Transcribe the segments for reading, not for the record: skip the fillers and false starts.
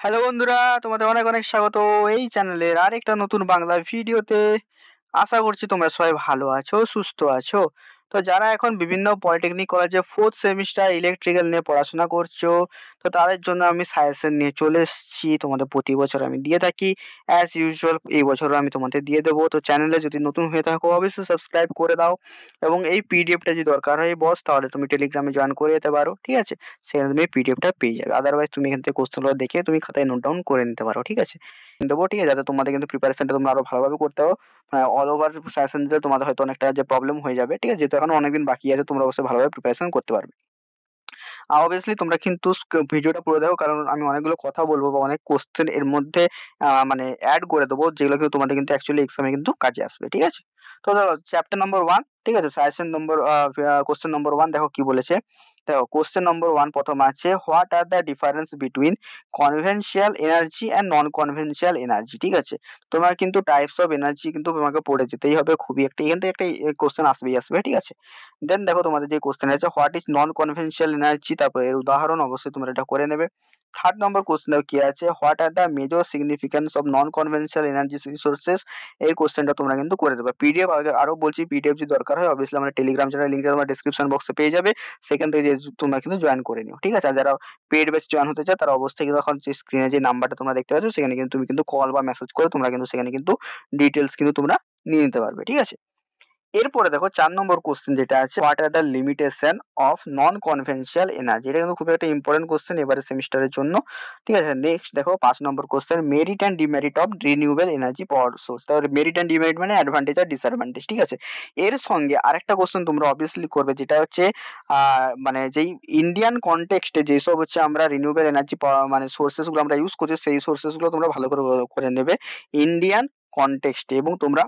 Hello বন্ধুরা, তোমাদের অনেক অনেক স্বাগত এই চ্যানেলের আরেকটা নতুন বাংলা ভিডিওতে। আশা করছি তোমরা সবাই ভালো আছো, সুস্থ আছো। তো যারা এখন বিভিন্ন পলিটেকনিক কলেজে 4th সেমিস্টার ইলেকট্রিক্যাল নিয়ে পড়াশোনা করছো, তো তাদের জন্য আমি সাজেশন নিয়ে চলে এসেছি। তোমাদের প্রতি বছর আমি দিয়ে থাকি, অ্যাজ ইউজুয়াল এই বছরও আমি তোমাদের দিয়ে দেবো। তো চ্যানেলে যদি নতুন হয়ে থাকো অবশ্যই সাবস্ক্রাইব করে দাও, এবং এই পিডিএফটা যদি দরকার হয় বস, তাহলে তুমি টেলিগ্রামে জয়েন করে যেতে পারো, ঠিক আছে? সেখানে তুমি পিডিএফটা পেয়ে যাবে। আদারওয়াইজ তুমি এখান থেকে কোশ্চেনগুলো দেখে তুমি খাতায় নোট ডাউন করে নিতে পারো, ঠিক আছে? দেবো, ঠিক আছে? যাতে তোমাদের কিন্তু প্রিপারেশনটা তোমরা আরো ভালোভাবে করতে পারো। অল ওভার সাজেশন দিলে তোমাদের হয়তো অনেকটা যে প্রবলেম হয়ে যাবে, ঠিক আছে? যেহেতু এখনো অনেকদিন বাকি আছে, তোমরা অবশ্যই ভালোভাবে প্রিপারেশন করতে পারবে। অবভিয়াসলি তোমরা কিন্তু ভিডিওটা পুরো দেখো, কারণ আমি অনেকগুলো কথা বলবো বা অনেক কোশ্চেন এর মধ্যে মানে অ্যাড করে দেবো, যেগুলো কিন্তু তোমাদের কিন্তু অ্যাকচুয়ালি এক্সামে কিন্তু কাজে আসবে, ঠিক আছে? তো ধরো চ্যাপ্টার নম্বর 1, ঠিক আছে? সাজেশন নম্বর কোশ্চেন নম্বর 1 দেখো কি বলেছে। দেখো কোশ্চেন নম্বর 1 প্রথম আছে, what are the difference between conventional energy and non conventional energy, ঠিক আছে? তোমার কিন্তু টাইপস অফ এনার্জি কিন্তু তোমাকে পড়ে যেতেই হবে, খুবই একটা এখান থেকে একটা কোশ্চেন আসবেই আসবে, ঠিক আছে? দেন দেখো তোমাদের যে কোশ্চেন আছে, what is non conventional energy, তারপর এর উদাহরণ অবশ্যই তোমরা এটা করে নেবে। থার্ড নম্বর কোশ্চেন কি আছে, what are the major significance of non conventional energy resources, এই কোশ্চেনটা তোমরা কিন্তু করে দেবে। পিডিএফ আরো বলছি, পিডিএফ যদি দরকার হয় অবভিয়াসলি আমার টেলিগ্রাম চ্যানেল লিঙ্কটা তোমার ডেসক্রিপশন বক্সে পেয়ে যাবে, সেখান থেকে যে তোমরা কিন্তু জয়েন করে নিও, ঠিক আছে? আর যারা পেড ব্যাচ জয়েন হতে চাও তারা অবশ্যই কিন্তু এখন যে স্ক্রিনে যে নাম্বারটা তোমরা দেখতে পাচ্ছ সেখানে কিন্তু তুমি কিন্তু কল বা মেসেজ করে তোমরা কিন্তু সেখানে কিন্তু ডিটেলস কিন্তু তোমরা নিয়ে নিতে পারবে, ঠিক আছে? এরপরে দেখো 4 নম্বর কোশ্চেন যেটা আছে, what are the limitation of non conventional energy, এটা কিন্তু খুব একটা ইম্পর্টেন্ট কোশ্চেন এবারে সেমিস্টারের জন্য, ঠিক আছে? নেক্সট দেখো 5 নম্বর question, merit and demerit of renewable energy power source. তাহলে মেরিট অ্যান্ড ডিমেরিট মানে অ্যাডভান্টেজ আর ডিসঅ্যাডভান্টেজ, ঠিক আছে? এর সঙ্গে আরেকটা কোশ্চেন তোমরা অবভিয়াসলি করবে, যেটা হচ্ছে মানে যেই ইন্ডিয়ান কনটেক্সটে যেসব হচ্ছে আমরা রিনিউয়েবল এনার্জি মানে সোর্সেসগুলো আমরা ইউজ করছি, সেই সোর্সেসগুলো তোমরা ভালো করে করে নেবে ইন্ডিয়ান কনটেক্সটে। এবং তোমরা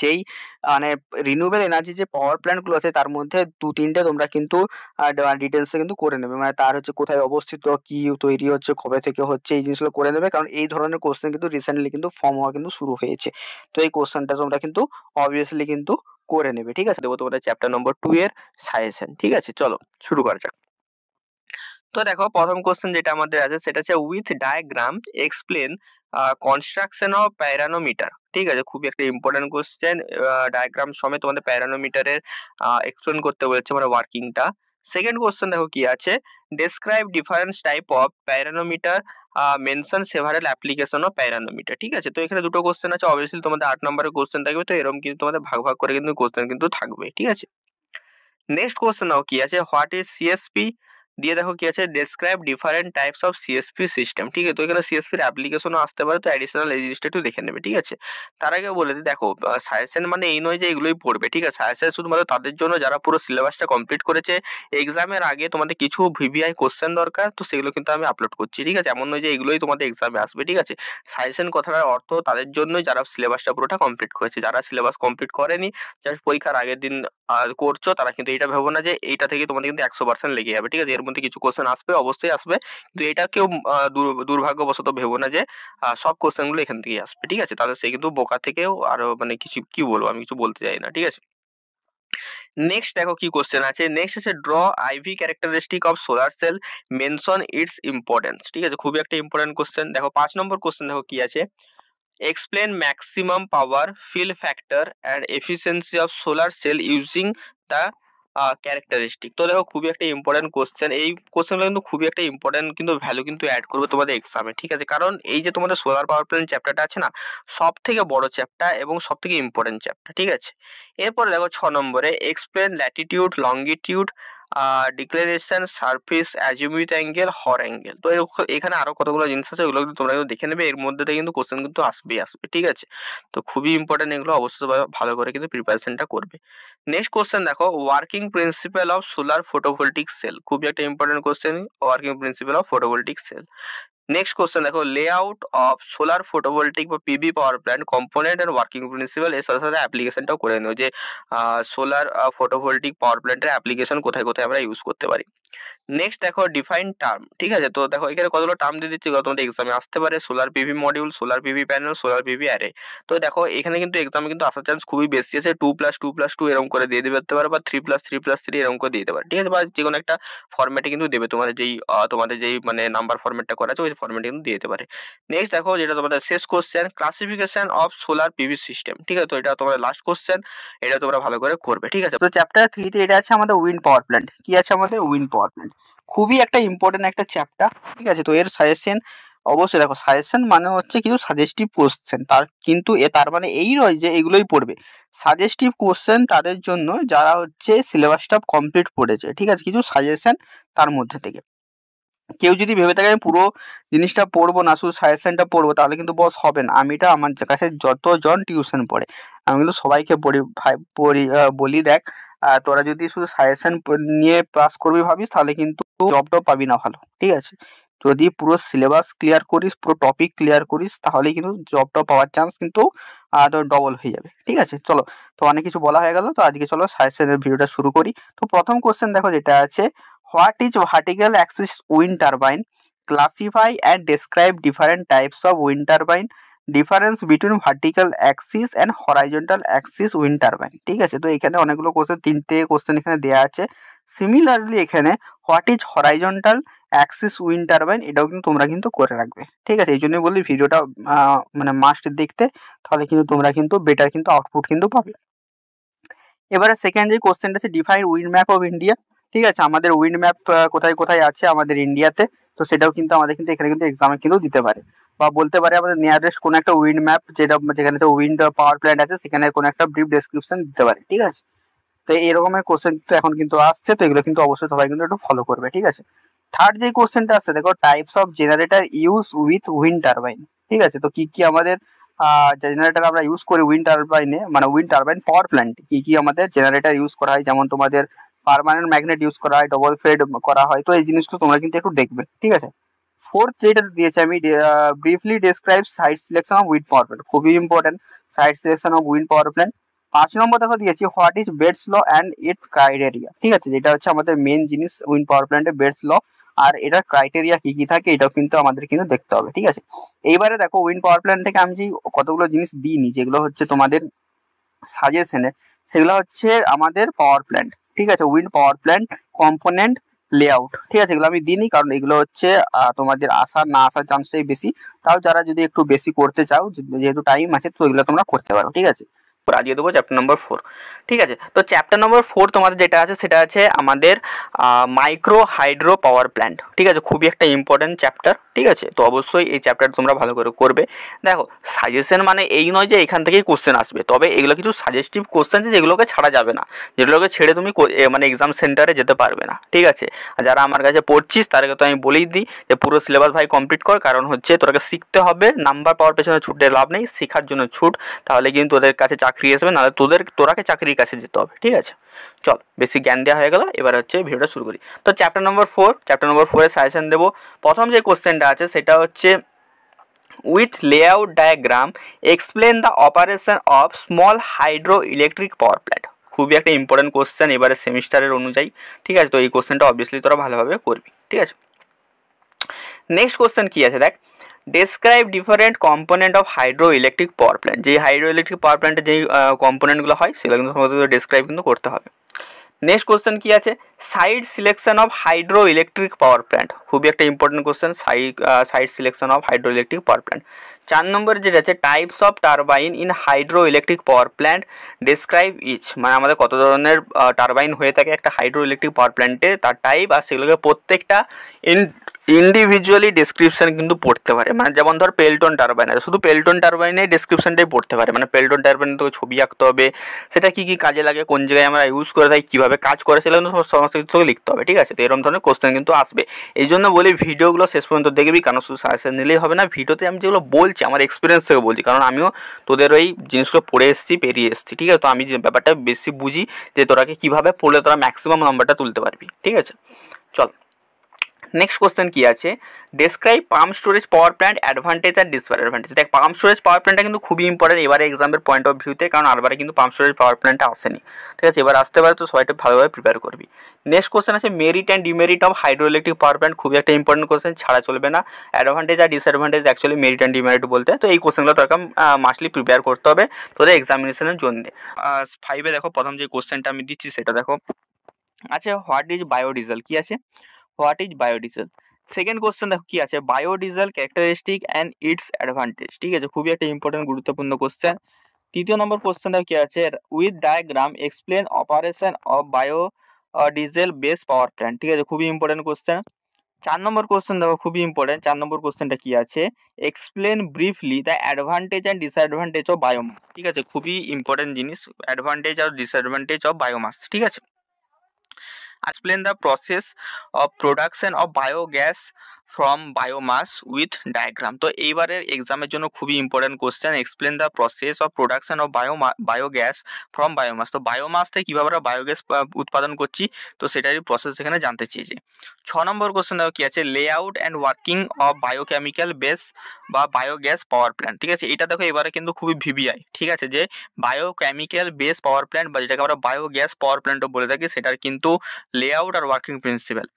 যেই মানে রিনিউয়েবল এনার্জি যে পাওয়ার প্ল্যান্ট গুলো আছে তার মধ্যে 2-3টে তোমরা কিন্তু ডিটেলসে কিন্তু করে নেবে, মানে তার হচ্ছে কোথায় অবস্থিত, কি তৈরি হচ্ছে, কবে থেকে হচ্ছে, এই জিনিসগুলো করে নেবে, কারণ এই ধরনের কোশ্চেন কিন্তু রিসেন্টলি কিন্তু ফর্ম হওয়া কিন্তু শুরু হয়েছে। তো এই কোশ্চেনটা তোমরা কিন্তু অবভিয়াসলি কিন্তু করে নেবে, ঠিক আছে? দেবো তোমাদের চ্যাপ্টার নম্বর 2 এর সাজেশন, ঠিক আছে? চলো শুরু করা যাক। তো দেখো প্রথম কোশ্চেন যেটা আমাদের আছে সেটা হচ্ছে, with diagram explain construction of pyranometer, ঠিক আছে? খুবই একটা ইম্পর্টেন্ট কোশ্চেন, ডায়াগ্রাম সমেত তোমাদের প্যারানোমিটারের এক্সপ্লেন করতে বলেছে, মানে ওয়ার্কিংটা। সেকেন্ড কোশ্চেন দেখো কি আছে, describe different type of pyranometer, mention several application of pyranometer, ঠিক আছে? তো এখানে দুটো কোশ্চেন আছে, অবভিয়াসলি তোমাদের 8 নম্বরের কোশ্চেন থাকবে, তো এরকম কিন্তু তোমাদের ভাগ ভাগ করে কিন্তু কোশ্চেন কিন্তু থাকবে, ঠিক আছে? নেক্সট কোশ্চেন দেখো কি আছে, হোয়াট ইজ সিএসপি, দিয়ে দেখো কি আছে, describe different types of CSP system, ঠিক আছে? তো এখানে সিএসপির অ্যাপ্লিকেশনও আসতে পারে, তো অ্যাডিশনাল এই জিনিসটা একটু দেখে নেবে, ঠিক আছে? তার আগে বলে দিই, দেখো সাজেশন মানে এই নয় যে এগুলোই পড়বে, ঠিক আছে? সাজেশন শুধুমাত্র তাদের জন্য যারা পুরো সিলেবাসটা কমপ্লিট করেছে। এক্সামের আগে তোমাদের কিছু ভিভিআই কোশ্চেন দরকার, তো সেগুলো কিন্তু আমি আপলোড করছি, ঠিক আছে? এমন নয় যে এগুলোই তোমাদের এক্সামে আসবে, ঠিক আছে? সাজেশন কথাটার অর্থ তাদের জন্যই যারা সিলেবাসটা পুরোটা কমপ্লিট করেছে, যারা সিলেবাস কমপ্লিট করেনি, জাস্ট পরীক্ষার আগের দিন করছো, তারা কিন্তু এটা ভেবো না যে এইটা থেকে তোমাদের কিন্তু 100% লেগে যাবে, ঠিক আছে? এর মধ্যে কিছু কোশ্চেন আসবে, অবশ্যই আসবে, কিন্তু এটা কেউ দুর্ভাগ্যবশত ভেবো না যে সব কোশ্চেন গুলো এখান থেকেই আসবে, ঠিক আছে? তাহলে সে কিন্তু বোকা থেকেও আরো মানে কিছু কি বলবো, আমি কিছু বলতে চাই না, ঠিক আছে? নেক্সট দেখো কি কোশ্চেন আছে, নেক্সট আছে, draw IV characteristic of solar cell, mention its importance, ঠিক আছে? খুবই একটা ইম্পর্টেন্ট কোশ্চেন। দেখো 5 নম্বর কোশ্চেন দেখো কি আছে, explain maximum power, fill factor and efficiency of solar cell using the characteristic। তো দেখো খুবই একটা ইম্পর্টেন্ট কোশ্চেন, এই কোশ্চেনগুলো কিন্তু খুবই একটা ইম্পর্টেন্ট কিন্তু ভ্যালু কিন্তু অ্যাড করবে তোমাদের এক্সামে, ঠিক আছে? কারণ এই যে তোমাদের সোলার পাওয়ার প্ল্যান্ট চ্যাপ্টারটা আছে না, সব থেকে বড় চ্যাপ্টার এবং সব থেকে ইম্পর্টেন্ট চ্যাপ্টার, ঠিক আছে? এরপরে দেখো 6 নম্বরে, explain latitude, longitude, declaration, surface, azimuth angle, hour angle. তো এখানে আরো কতগুলো জিনিস আছে, ওগুলো কিন্তু তোমরা কিন্তু দেখে নেবে, এর মধ্যে থেকে কিন্তু কোশ্চেন কিন্তু আসবেই আসবে, ঠিক আছে? তো খুবই ইম্পর্টেন্ট, এগুলো অবশ্যই ভালো করে কিন্তু প্রিপারেশনটা করবে। নেক্সট কোশ্চেন দেখো, working principle of solar photovoltaic cell, খুবই একটা important question, working principle of photovoltaic cell. Next question দেখো, লেআউট অফ সোলার ফটোভোল্টিক বা PV power plant component and working principle, এর সাথে সাথে অ্যাপ্লিকেশনটাও করে নেও, যে সোলার ফটোভোল্টিক পাওয়ার প্ল্যান্টের অ্যাপ্লিকেশন কোথায় কোথায় আমরা ইউজ করতে পারি। নেক্সট দেখো, ডিফাইন টার্ম, ঠিক আছে? তো দেখো এখানে কতগুলো টার্ম দিয়ে দিচ্ছি, তোমাদের এক্সামে আসতে পারে, solar PV module, solar PV panel, solar PV array. তো দেখো এখানে কিন্তু এক্সামে কিন্তু আসার চান্স খুবই বেশি আছে, 2+2+2 এরকম করে দিয়ে দিতে পারে, বা 3+3+3 এরকম করে দিয়ে দিতে পারে, ঠিক আছে? বা যে কোনো একটা ফরম্যাটে কিন্তু দেবে, তোমাদের যেই মানে নাম্বার ফরম্যাটটা করা আছে ওই ফরম্যাটে কিন্তু দিয়ে দিতে পারে। নেক্সট দেখো যেটা তোমাদের শেষ question, classification of solar PV system. ঠিক আছে, তো এটা তোমাদের লাস্ট কোশ্চেন, এটা তোমরা ভালো করে করবে। ঠিক আছে, তো চ্যাপ্টার 3 তে এটা আছে আমাদের উইন্ড পাওয়ার প্ল্যান্ট। কি আছে আমাদের? Wind power plant. খুবই একটা ইম্পর্টেন্ট একটা চ্যাপ্টার। ঠিক আছে, তো এর সাজেশন অবশ্যই দেখো, সাজেশন মানে হচ্ছে কিছু সাজেস্টিভ কোশ্চেন, কিন্তু তার মানে এই নয় যে এগুলোই পড়বে। সাজেস্টিভ কোশ্চেন তাদের জন্য যারা হচ্ছে সিলেবাসটা কমপ্লিট পড়েছে। ঠিক আছে, কিছু সাজেশন তার মধ্যে থেকে। কেউ যদি ভেবে থাকে আমি পুরো জিনিসটা পড়বো না, শুধু সাজেশনটা পড়বো, তাহলে কিন্তু বস হবে না। আমিটা আমার কাছে যতজন টিউশন পড়ে আমি কিন্তু সবাইকে বলি, দেখ তোরা যদি শুধু সাজেশন নিয়ে পাস করবি ভাবিস, তাহলে কিন্তু জবটাও পাবি না ভালো। ঠিক আছে, যদি পুরো সিলেবাস ক্লিয়ার করিস, পুরো টপিক ক্লিয়ার করিস, তাহলেই কিন্তু জবটা পাওয়ার চান্স কিন্তু তোর ডবল হয়ে যাবে। ঠিক আছে, চলো, তো অনেক কিছু বলা হয়ে গেল, তো আজকে চলো সাজেশনের ভিডিওটা শুরু করি। তো প্রথম কোশ্চেন দেখো যেটা আছে, what is vertical Axis wind turbine, classify and describe different types of wind turbine, difference between vertical Axis and horizontal Axis wind turbine. ঠিক আছে, তো এখানে অনেকগুলো কোশ্চেন, 3টে কোশ্চেন এখানে দেওয়া আছে। সিমিলারলি এখানে what is horizontal Axis wind turbine, এটাও কিন্তু তোমরা কিন্তু করে রাখবে। ঠিক আছে, এই জন্যই বলি ভিডিওটা মানে মাস্ট দেখতে, তাহলে কিন্তু তোমরা কিন্তু বেটার কিন্তু আউটপুট কিন্তু পাবে। এবারে সেকেন্ড যে কোশ্চেনটা আছে, define wind map of India. ঠিক আছে, আমাদের উইন্ড ম্যাপ কোথায় কোথায় আছে আমাদের ইন্ডিয়াতে, তো সেটাও কিন্তু আমাদের কিন্তু এখানে কিন্তু এক্সামে কিন্তু দিতে পারে, বা বলতে পারে আমাদের নিয়ারেস্ট কোনো একটা উইন্ড ম্যাপ, যেখানে তো উইন্ড পাওয়ার প্ল্যান্ট আছে, সেখানে কোনো একটা ব্রিফ ডেসক্রিপশন দিতে পারে। ঠিক আছে, তো এই রকমের কোশ্চেন তো এখন কিন্তু আসছে, তো এগুলো কিন্তু অবশ্যই সবাই কিন্তু একটু ফলো করবে। ঠিক আছে, থার্ড যে কোশ্চেনটা আছে দেখো, types of generator use with wind turbine. ঠিক আছে, তো কি কি আমাদের জেনারেটর আমরা ইউজ করি উইন্ড টারবাইনে, মানে উইন্ড টারবাইন পাওয়ার প্ল্যান্ট কি কি আমাদের জেনারেটর ইউজ করা হয়, যেমন তোমাদের পার্মানেন্ট ম্যাগনেট ইউজ করা হয়, ডবল ফেড করা হয়, তো এই জিনিসগুলো তোমরা কিন্তু একটু দেখবে। ঠিক আছে, ফোর্থ যেটা দিয়েছে আমি, briefly describe site selection of wind power plant, খুবই important, site selection of wind power plant. 5 নম্বর দেখো দিয়েছি, what is Betz law and its criteria. ঠিক আছে, যেটা হচ্ছে আমাদের মেন জিনিস উইন্ড পাওয়ার প্ল্যান্টে, বেটস ল আর এটার ক্রাইটেরিয়া কি কি থাকে, এটাও কিন্তু আমাদের কিন্তু দেখতে হবে। ঠিক আছে, এইবারে দেখো উইন্ড পাওয়ার প্ল্যান্ট থেকে আমি যে কতগুলো জিনিস দিইনি, যেগুলো হচ্ছে তোমাদের সাজেশনে, সেগুলো হচ্ছে আমাদের পাওয়ার প্ল্যান্ট। ঠিক আছে, wind power plant component layout. ঠিক আছে, এগুলো আমি দিইনি, কারণ এগুলো হচ্ছে তোমাদের আসার না আসার চান্সটাই বেশি। তাও যারা যদি একটু বেশি করতে চাও, যেহেতু টাইম আছে, তো এগুলো তোমরা করতে পারো। ঠিক আছে, আজকে দেবো চ্যাপ্টার নম্বর 4। ঠিক আছে, তো চ্যাপ্টার নম্বর 4 তোমাদের যেটা আছে সেটা আছে আমাদের মাইক্রো হাইড্রো পাওয়ার প্ল্যান্ট। ঠিক আছে, খুবই একটা ইম্পর্টেন্ট চ্যাপ্টার। ঠিক আছে, তো অবশ্যই এই চ্যাপ্টার তোমরা ভালো করে করবে। দেখো, সাজেশন মানে এই নয় যে এখান থেকেই কোশ্চেন আসবে, তবে এগুলো কিছু সাজেস্টিভ কোশ্চেন আছে যেগুলোকে ছাড়া যাবে না, যেগুলোকে ছেড়ে তুমি মানে এক্সাম সেন্টারে যেতে পারবে না। ঠিক আছে, আর যারা আমার কাছে পড়ছিস তাদেরকে তো আমি বলেই দিই যে পুরো সিলেবাস ভাই কমপ্লিট কর, কারণ হচ্ছে তোরাকে শিখতে হবে, নাম্বার পাওয়ার পেছনে ছুটে লাভ নেই, শেখার জন্য ছুট, তাহলে কিন্তু তোদের কাছে চাকরি আসবে, নাহলে তোরাকে চাকরির কাছে যেতে হবে। ঠিক আছে, চল, বেশি জ্ঞান দেওয়া হয়ে গেল, এবার হচ্ছে ভিডিওটা শুরু করি। তো চ্যাপ্টার নম্বর 4 সাজেশন দেবো। প্রথম যে কোশ্চেনটা আছে সেটা হচ্ছে, with layout diagram explain the operation of small hydro electric power plant. খুবই একটা ইম্পর্টেন্ট কোশ্চেন এবারে সেমিস্টারের অনুযায়ী। ঠিক আছে, তো এই কোশ্চেনটা অবভিয়াসলি তোরা ভালোভাবে করবি। ঠিক আছে, নেক্সট কোশ্চেন কি আছে দেখ, describe different component of hydro electric power plant. যে হাইড্রো ইলেকট্রিক পাওয়ার প্ল্যান্টের যেই কম্পোনেন্টগুলো হয় সেগুলো কিন্তু তোমাদের ডেসক্রাইব কিন্তু করতে হবে। নেক্সট কোশ্চেন কি আছে, site selection of hydro electric power plant. খুবই একটা important question, site selection of hydro electric power plant. 4 number যেটা আছে, types of turbine in hydro electric power plant, describe each. মানে আমাদের কত ধরনের টারবাইন হয়ে থাকে একটা হাইড্রো ইলেকট্রিক পাওয়ার প্ল্যান্টে, তার টাইপ আর সেগুলোকে প্রত্যেকটা ইন্ডিভিজুয়ালি ডেসক্রিপশন কিন্তু পড়তে পারে। মানে যেমন ধর পেল্টন টারবাইন আছে, শুধু পেল্টন টারবাইনের ডেসক্রিপশনটাই পড়তে পারে, মানে পেল্টন টারবাইনের তোকে ছবি আঁকতে হবে, সেটা কী কী কাজে লাগে, কোন জায়গায় আমরা ইউজ করে থাকি, কীভাবে কাজ করে, সেগুলো কিন্তু সমস্ত কিছু লিখতে হবে। ঠিক আছে, তো এরকম ধরনের কোশ্চেন কিন্তু আসবে। এই জন্য বলি ভিডিওগুলো শেষ পর্যন্ত দেখবি, কারণ শুধু সাজেশন নিলেই হবে না, ভিডিওতে আমি যেগুলো বলছি আমার এক্সপিরিয়েন্স থেকে বলছি, কারণ আমিও তোদের ওই জিনিসগুলো পড়ে এসেছি, পেরিয়ে এসেছি। ঠিক আছে, তো আমি যে ব্যাপারটা বেশি বুঝি যে তোরাকে কীভাবে পড়লে তোরা ম্যাক্সিমাম নাম্বারটা তুলতে পারবি। ঠিক আছে, চল, নেক্সট কোশ্চেন কি আছে, describe pump storage power plant advantage আর ডিসঅ্যাডভান্টেজ। দেখ, পাম্প স্টোরেজ পাওয়ার প্ল্যান্টটা কিন্তু খুবই ইম্পর্টেন্ট এবারে এক্সামের পয়েন্ট অফ ভিউতে, কারণ আরবারে কিন্তু পাম্প স্টোরেজ পাওয়ার প্ল্যান্টটা আসেনি। ঠিক আছে, এবার আসতে পারে, তো সবাইটা ভালোভাবে প্রিপেয়ার করবি। নেক্সট কোশ্চেন আছে, merit and demerit of hydro electric power plant. খুবই একটা ইম্পর্টেন্ট কোশ্চেন, ছাড়া চলবে না। অ্যাডভান্টেজ আর disadvantage actually merit and demerit বলতে, তো এই কোশ্চেনগুলো তোকে মাস্টলি প্রিপেয়ার করতে হবে তোদের এক্সামিনেশনের জন্য। 5-এ দেখো প্রথম যে কোশ্চেনটা আমি দিচ্ছি সেটা দেখো, আচ্ছা, হোয়াট ইজ বায়োডিজেল। কি আছে, what is biodiesel? Second question দেখো কি আছে, biodiesel characteristic and it's advantage. ঠিক আছে, খুবই একটা ইম্পর্টেন্ট গুরুত্বপূর্ণ কোশ্চেন। তৃতীয় নম্বর কোশ্চেন দেখো কি আছে, with diagram explain operation of bio diesel base power plant. ঠিক আছে, খুবই ইম্পর্টেন্ট কোশ্চেন। 4 নম্বর কোশ্চেন দেখো খুবই ইম্পর্টেন্ট। 4 নম্বর কোশ্চেনটা কি আছে, explain briefly the advantage and disadvantage of biomass. ঠিক আছে, খুবই ইম্পর্টেন্ট জিনিস, অ্যাডভান্টেজ আর ডিসঅ্যাডভান্টেজ অফ বায়োমাস। ঠিক আছে, explain the process of production of biogas from biomass with diagram। তো এইবারের এক্সামের জন্য খুবই important question, explain the process of production of biogas from biomass. তো বায়োমাস থেকে কীভাবে আমরা বায়োগ্যাস উৎপাদন করছি, তো সেটারই প্রসেস এখানে জানতে চেয়েছে। 6 নম্বর কোশ্চেন দেখো কি আছে, layout and working of biochemical base বা বায়োগ্যাস পাওয়ার প্ল্যান্ট। ঠিক আছে, এটা দেখো এবারে কিন্তু খুবই ভিভিআই। ঠিক আছে, যে বায়োকেমিক্যাল বেস পাওয়ার প্ল্যান্ট বা যেটাকে আমরা বায়োগ্যাস পাওয়ার প্ল্যান্টও বলে থাকি, সেটার কিন্তু layout are working principal.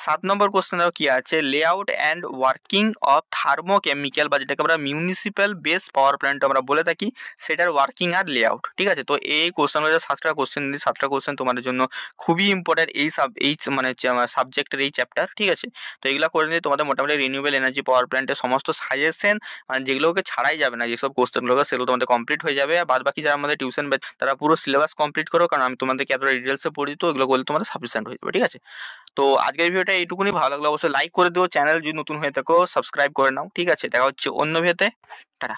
7 number question দেখো কি আছে, লেআউট অ্যান্ড ওয়ার্কিং অফ থার্মোকেমিক্যাল বা যেটাকে আমরা মিউনিসিপ্যাল বেস পাওয়ার প্ল্যান্ট আমরা বলে থাকি, সেটার ওয়ার্কিং আর লেআউট। ঠিক আছে, তো এই কোশ্চেনগুলো 7টা কোশ্চেন দিই, 7টা কোশ্চেন তোমাদের জন্য খুবই ইম্পর্টেন্ট এই মানে সাবজেক্টের এই চ্যাপ্টার। ঠিক আছে, তো এগুলো করে নিলে তোমাদের মোটামুটি রিনিউয়েবল এনার্জি পাওয়ার প্ল্যান্টের সমস্ত সাজেশন মানে যেগুলোকে ছাড়াই যাবে না, যেসব কোশ্চেনগুলো সেগুলো তোমাদের কমপ্লিট হয়ে যাবে। আর বাদ বাকি যারা আমাদের টিউশন তারা পুরো সিলেবাস কমপ্লিট করো, কারণ আমি তোমাদেরকে এতটা ডিটেলসে পড়ি, তো এগুলো করলে তোমাদের সাফিসিয়েন্ট হয়ে যাবে। ঠিক আছে, তো আজকের ভিডিওটা এইটুকুনি। ভালো লাগলে অবশ্যই লাইক করে দিও, চ্যানেল যদি নতুন হয়ে থাকো সাবস্ক্রাইব করে নাও। ঠিক আছে, দেখা হচ্ছে অন্য ভিডিওতে। টাটা।